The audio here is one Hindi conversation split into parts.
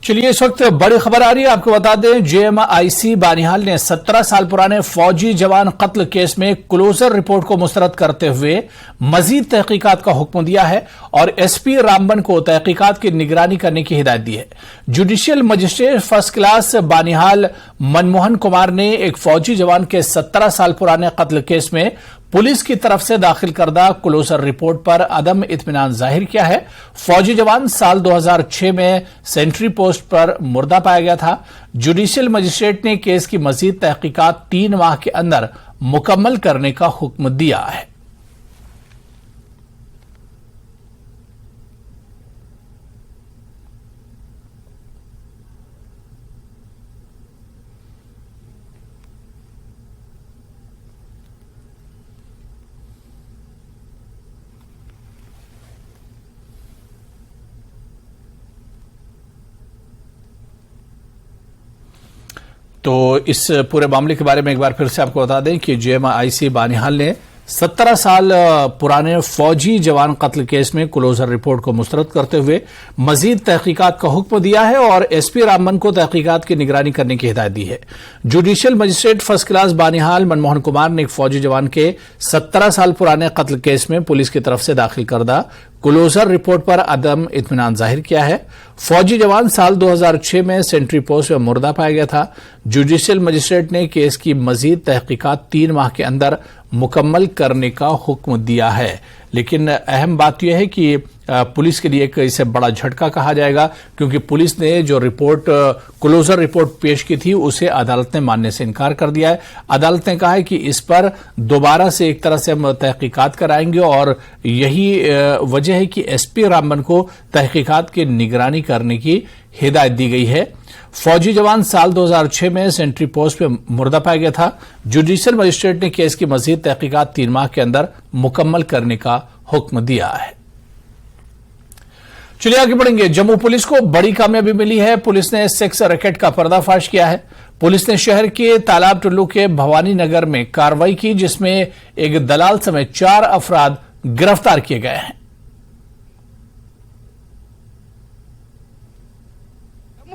चलिए इस वक्त बड़ी खबर आ रही है, आपको बता दें जेएमआईसी बानिहाल ने 17 साल पुराने फौजी जवान कत्ल केस में क्लोजर रिपोर्ट को मुस्तरद करते हुए मजीद तहकीकात का हुक्म दिया है और एसपी रामबन को तहकीकात की निगरानी करने की हिदायत दी है। Judicial magistrate first class Banihal Manmohan Kumar ने एक फौजी जवान के 17 साल पुराने कत्ल केस में पुलिस की तरफ से दाखिल करदा क्लोजर रिपोर्ट पर अदम इत्मीनान जाहिर किया है। फौजी जवान साल 2006 में सेंट्री पोस्ट पर मुर्दा पाया गया था। जुडिशियल मजिस्ट्रेट ने केस की मजीद तहकीकात 3 माह के अंदर मुकम्मल करने का हुक्म दिया है। तो इस पूरे मामले के बारे में एक बार फिर से आपको बता दें कि जेएमआईसी बानिहाल ने 17 साल पुराने फौजी जवान कत्ल केस में क्लोजर रिपोर्ट को मुस्तरद करते हुए मजीद तहकीकात का हुक्म दिया है और एसपी रामबन को तहकीकात की निगरानी करने की हिदायत दी है। Judicial magistrate first class Banihal Manmohan Kumar ने एक फौजी जवान के 17 साल पुराने कत्ल केस में पुलिस की तरफ से दाखिल करदा क्लोजर रिपोर्ट पर अदम इत्मीनान जाहिर किया है। फौजी जवान साल 2006 में सेंट्री पोस्ट में मुर्दा पाया गया था। जुडिशियल मजिस्ट्रेट ने केस की मजीद तहकीकात 3 माह के अंदर मुकम्मल करने का हुक्म दिया है। लेकिन अहम बात यह है कि पुलिस के लिए एक इसे बड़ा झटका कहा जाएगा, क्योंकि पुलिस ने जो रिपोर्ट क्लोजर रिपोर्ट पेश की थी उसे अदालत ने मानने से इनकार कर दिया है। अदालत ने कहा है कि इस पर दोबारा से एक तरह से हम तहकीकात कराएंगे और यही वजह है कि एसपी रामबन को तहकीकात की निगरानी करने की हिदायत दी गई है। फौजी जवान साल 2006 में सेंट्री पोस्ट पे मुर्दा पाया गया था। जुडिशियल मजिस्ट्रेट ने केस की मजीद तहकीकात 3 माह के अंदर मुकम्मल करने का हुक्म दिया है। चलिए आगे बढ़ेंगे। जम्मू पुलिस को बड़ी कामयाबी मिली है। पुलिस ने सेक्स रैकेट का पर्दाफाश किया है। पुलिस ने शहर के तालाब टुल्लू के भवानी नगर में कार्रवाई की, जिसमें एक दलाल समेत 4 अफराद गिरफ्तार किए गए हैं।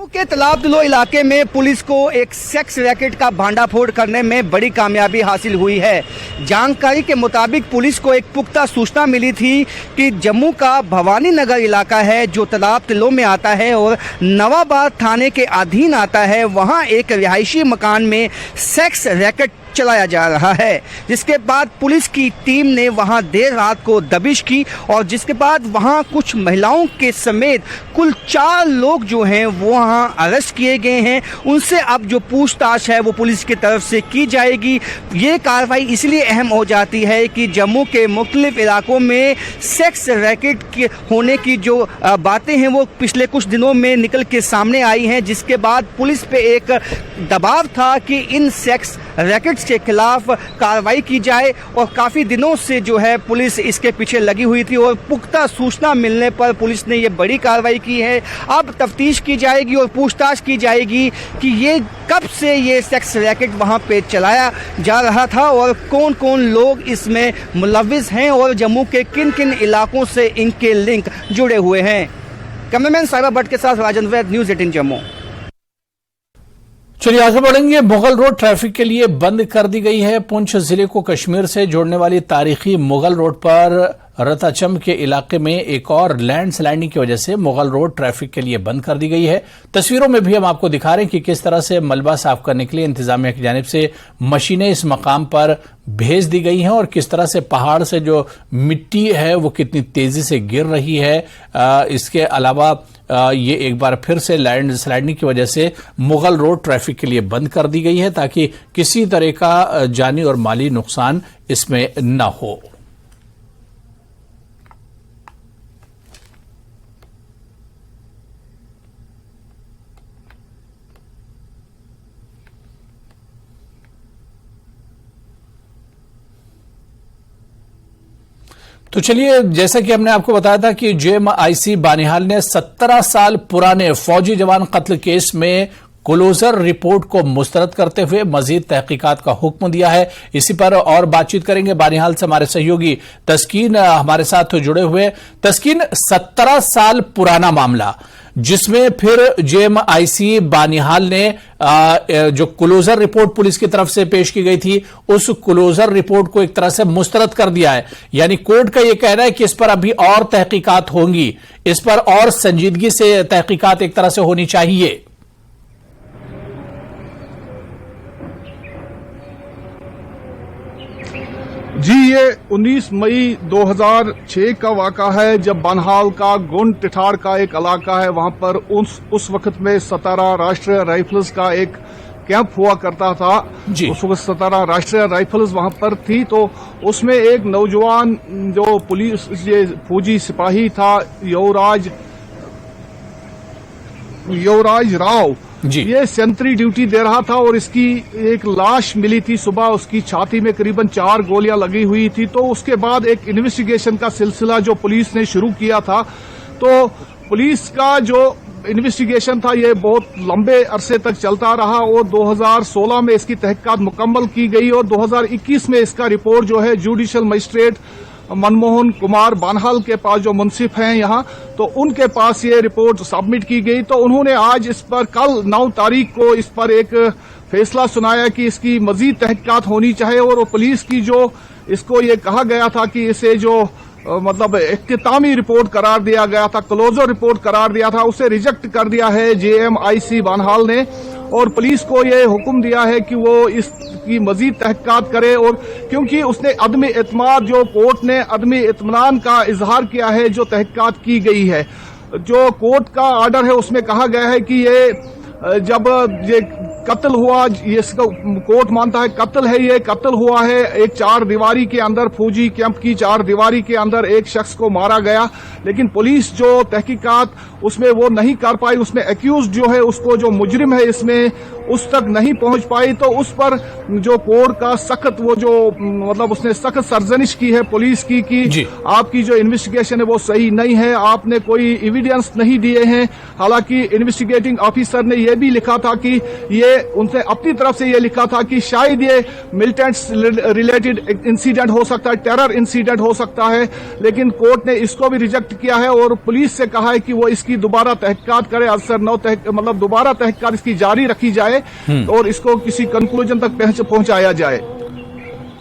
के तालाब टुल्लू इलाके में पुलिस को एक सेक्स रैकेट का भांडाफोड़ करने में बड़ी कामयाबी हासिल हुई है। जानकारी के मुताबिक पुलिस को एक पुख्ता सूचना मिली थी कि जम्मू का भवानी नगर इलाका है जो तालाब टुल्लू में आता है और नवाबाद थाने के अधीन आता है। वहां एक रिहायशी मकान में सेक्स रैकेट चलाया जा रहा है, जिसके बाद पुलिस की टीम ने वहां देर रात को दबिश की और जिसके बाद वहां कुछ महिलाओं के समेत कुल 4 लोग जो हैं वो वहां अरेस्ट किए गए हैं। उनसे अब जो पूछताछ है वो पुलिस की तरफ से की जाएगी। ये कार्रवाई इसलिए अहम हो जाती है कि जम्मू के मुख्तलिफ इलाकों में सेक्स रैकेट के होने की जो बातें हैं वो पिछले कुछ दिनों में निकल के सामने आई हैं, जिसके बाद पुलिस पे एक दबाव था कि इन सेक्स रैकेट्स के खिलाफ कार्रवाई की जाए और काफ़ी दिनों से जो है पुलिस इसके पीछे लगी हुई थी और पुख्ता सूचना मिलने पर पुलिस ने ये बड़ी कार्रवाई की है। अब तफ्तीश की जाएगी और पूछताछ की जाएगी कि ये कब से ये सेक्स रैकेट वहाँ पे चलाया जा रहा था और कौन कौन लोग इसमें मुलव्विस हैं और जम्मू के किन किन इलाकों से इनके लिंक जुड़े हुए हैं। कैमरामैन साहिबा भट्ट के साथ राजन वैद, न्यूज़ 18 जम्मू। चलिए आगे बढ़ेंगे। मुगल रोड ट्रैफिक के लिए बंद कर दी गई है। पुंछ जिले को कश्मीर से जोड़ने वाली तारीखी मुगल रोड पर रताचम के इलाके में एक और लैंडस्लाइडिंग की वजह से मुगल रोड ट्रैफिक के लिए बंद कर दी गई है। तस्वीरों में भी हम आपको दिखा रहे हैं कि किस तरह से मलबा साफ करने के लिए इंतजामिया की जानिब से मशीनें इस मकाम पर भेज दी गई हैं और किस तरह से पहाड़ से जो मिट्टी है वो कितनी तेजी से गिर रही है। इसके अलावा ये एक बार फिर से लैंडस्लाइडिंग की वजह से मुगल रोड ट्रैफिक के लिए बंद कर दी गई है ताकि किसी तरह का जानी और माली नुकसान इसमें न हो। तो चलिए, जैसा कि हमने आपको बताया था कि जेएमआईसी बानिहाल ने 17 साल पुराने फौजी जवान कत्ल केस में क्लोजर रिपोर्ट को मुस्तरद करते हुए मजीद तहकीकात का हुक्म दिया है। इसी पर और बातचीत करेंगे। बानिहाल से हमारे सहयोगी तस्कीन हमारे साथ जुड़े हुए। तस्कीन, 17 साल पुराना मामला जिसमें फिर जेएमआईसी बानिहाल ने जो क्लोजर रिपोर्ट पुलिस की तरफ से पेश की गई थी, उस क्लोजर रिपोर्ट को एक तरह से मुस्तरद कर दिया है। यानी कोर्ट का यह कहना है कि इस पर अभी और तहकीकात होंगी, इस पर और संजीदगी से तहकीकात एक तरह से होनी चाहिए। जी, ये 19 मई 2006 का वाक़ा है, जब बानिहाल का गुंड टिठाड़ का एक इलाका है, वहां पर उस वक्त में 17 राष्ट्रीय राइफल्स का एक कैंप हुआ करता था। उस वक्त 17 राष्ट्रीय राइफल्स वहां पर थी, तो उसमें एक नौजवान जो पुलिस ये फौजी सिपाही था, युवराज राव, ये सेंट्री ड्यूटी दे रहा था और इसकी एक लाश मिली थी सुबह। उसकी छाती में करीबन 4 गोलियां लगी हुई थी। तो उसके बाद एक इन्वेस्टिगेशन का सिलसिला जो पुलिस ने शुरू किया था, तो पुलिस का जो इन्वेस्टिगेशन था ये बहुत लंबे अरसे तक चलता रहा और 2016 में इसकी तहकीकात मुकम्मल की गई और 2021 में इसका रिपोर्ट जो है जुडिशियल मजिस्ट्रेट मनमोहन कुमार बानिहाल के पास, जो मुंसिफ हैं यहाँ, तो उनके पास ये रिपोर्ट सबमिट की गई। तो उन्होंने आज इस पर, कल 9 तारीख को इस पर एक फैसला सुनाया कि इसकी मजीद तहकीकात होनी चाहिए और पुलिस की जो इसको ये कहा गया था कि इसे जो मतलब इख्तितामी रिपोर्ट करार दिया गया था, क्लोजर रिपोर्ट करार दिया था, उसे रिजेक्ट कर दिया है जेएमआईसी बानिहाल ने और पुलिस को यह हुक्म दिया है कि वो इसकी मजीद तहकीकात करे। और क्योंकि उसने अदम एतमाद, जो कोर्ट ने अदम इत्मीनान का इजहार किया है जो तहकीकात की गई है, जो कोर्ट का आर्डर है उसमें कहा गया है कि ये जब ये कत्ल हुआ, ये कोर्ट मानता है कत्ल है, ये कत्ल हुआ है एक 4 दीवारी के अंदर, फौजी कैंप की 4 दीवारी के अंदर एक शख्स को मारा गया। लेकिन पुलिस जो तहकीकात उसमें वो नहीं कर पाई, उसमें एक्यूज जो है उसको, जो मुजरिम है इसमें, उस तक नहीं पहुंच पाई। तो उस पर जो कोर्ट का सख्त वो जो मतलब उसने सख्त सरजनिश की है पुलिस की कि आपकी जो इन्वेस्टिगेशन है वो सही नहीं है, आपने कोई एविडेंस नहीं दिए हैं। हालांकि इन्वेस्टिगेटिंग ऑफिसर ने यह भी लिखा था कि ये उनसे अपनी तरफ से ये लिखा था कि शायद ये मिलिटेंट्स रिलेटेड इंसिडेंट हो सकता है, टेरर इंसिडेंट हो सकता है। लेकिन कोर्ट ने इसको भी रिजेक्ट किया है और पुलिस से कहा है कि वो इसकी दोबारा तहकीकात करे, मतलब दोबारा तहकीकात इसकी जारी रखी जाए और इसको किसी कंक्लूजन तक पहुंचाया जाए।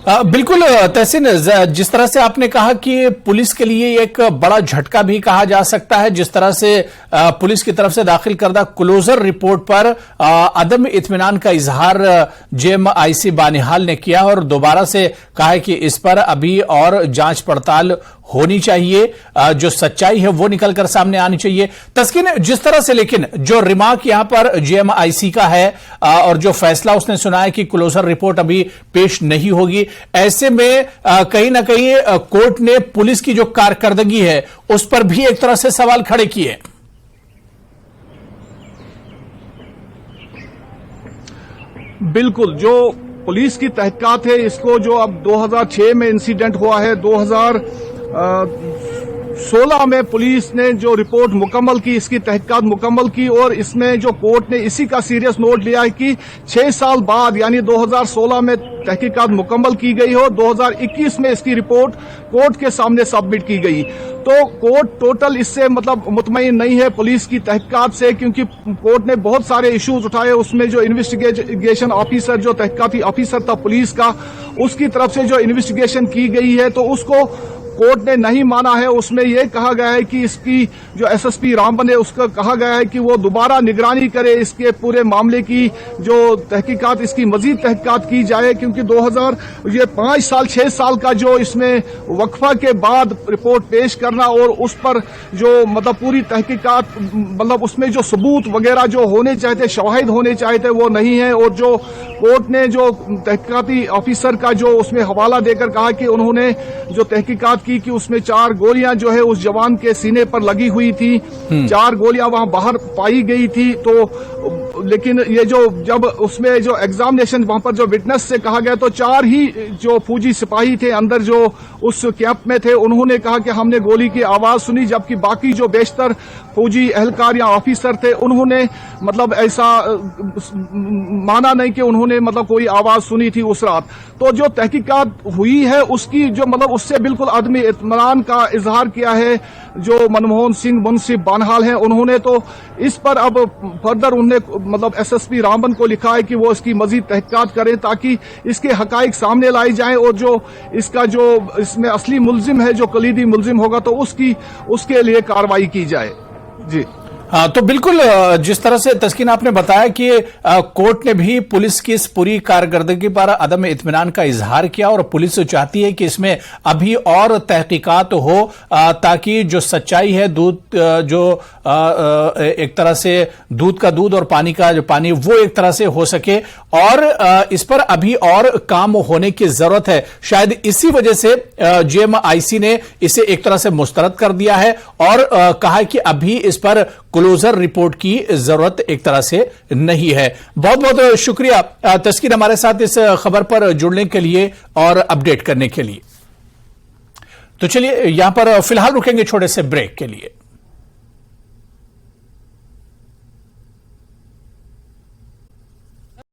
बिल्कुल तहसीन, जिस तरह से आपने कहा कि पुलिस के लिए एक बड़ा झटका भी कहा जा सकता है, जिस तरह से पुलिस की तरफ से दाखिल करदा क्लोजर रिपोर्ट पर अदम इत्मीनान का इजहार जेएमआईसी बानिहाल ने किया और दोबारा से कहा है कि इस पर अभी और जांच पड़ताल होनी चाहिए, जो सच्चाई है वो निकलकर सामने आनी चाहिए। तस्कीन, जिस तरह से लेकिन जो रिमार्क यहां पर जेएमआईसी का है और जो फैसला उसने सुना है कि क्लोजर रिपोर्ट अभी पेश नहीं होगी, ऐसे में कहीं ना कहीं कोर्ट ने पुलिस की जो कारकर्दगी है उस पर भी एक तरह से सवाल खड़े किए। बिल्कुल, जो पुलिस की तहकीकात है इसको, जो अब 2006 में इंसिडेंट हुआ है, 2016 में पुलिस ने जो रिपोर्ट मुकम्मल की, इसकी तहकीकात मुकम्मल की और इसमें जो कोर्ट ने इसी का सीरियस नोट लिया है कि 6 साल बाद यानी 2016 में तहकीकात मुकम्मल की गई हो, 2021 में इसकी रिपोर्ट कोर्ट के सामने सबमिट की गई। तो कोर्ट टोटल इससे मतलब मुतमईन नहीं है पुलिस की तहकीकात से, क्योंकि कोर्ट ने बहुत सारे इश्यूज उठाए। उसमें जो इन्वेस्टिगेशन ऑफिसर, जो तहकीकाती ऑफिसर था पुलिस का, उसकी तरफ से जो इन्वेस्टिगेशन की गई है तो उसको कोर्ट ने नहीं माना है। उसमें यह कहा गया है कि इसकी जो एसएसपी रामबन है उसका कहा गया है कि वो दोबारा निगरानी करे, इसके पूरे मामले की जो तहकीकात, इसकी मजीद तहकीकात की जाए, क्योंकि 5 साल 6 साल का जो इसमें वक्फा के बाद रिपोर्ट पेश करना और उस पर जो मतलब पूरी तहकीकात, मतलब उसमें जो सबूत वगैरह जो होने चाहते, शवाहिद होने चाहते, वो नहीं है। और जो कोर्ट ने जो तहकीकाती ऑफिसर का जो उसमें हवाला देकर कहा कि उन्होंने जो तहकीकात की कि उसमें 4 गोलियां जो है उस जवान के सीने पर लगी हुई थी, 4 गोलियां वहां बाहर पाई गई थी। तो लेकिन ये जो जब उसमें जो एग्जामिनेशन वहां पर जो विटनेस से कहा गया तो 4 ही जो फौजी सिपाही थे अंदर जो उस कैंप में थे, उन्होंने कहा कि हमने गोली की आवाज सुनी, जबकि बाकी जो बेशतर फौजी एहलकार या ऑफिसर थे उन्होंने मतलब ऐसा माना नहीं कि उन्होंने मतलब कोई आवाज सुनी थी उस रात। तो जो तहकीकात हुई है उसकी जो मतलब उससे बिल्कुल आदमी इत्मीनान का इजहार किया है जो मनमोहन सिंह मुंसिफ बानहाल हैं, उन्होंने तो इस पर अब फर्दर उन्हें मतलब एसएसपी रामबन को लिखा है कि वो इसकी मजीद तहकीकात करें ताकि इसके हकाइक सामने लाई जाएं और जो इसका जो इसमें असली मुलजिम है, जो कलीदी मुलजिम होगा तो उसके लिए कार्रवाई की जाए। जी हाँ, तो बिल्कुल जिस तरह से तस्कीन आपने बताया कि कोर्ट ने भी पुलिस की इस पूरी कारकर्दगी पर अदम इत्मीनान का इजहार किया और पुलिस चाहती है कि इसमें अभी और तहकीकात हो ताकि जो सच्चाई है दूध जो एक तरह से दूध का दूध और पानी का जो पानी वो एक तरह से हो सके और इस पर अभी और काम होने की जरूरत है। शायद इसी वजह से जेएमआईसी ने इसे एक तरह से मुस्तरद कर दिया है और कहा कि अभी इस पर क्लोजर रिपोर्ट की जरूरत एक तरह से नहीं है। बहुत बहुत शुक्रिया तस्कीन हमारे साथ इस खबर पर जुड़ने के लिए और अपडेट करने के लिए। तो चलिए यहां पर फिलहाल रुकेंगे छोटे से ब्रेक के लिए।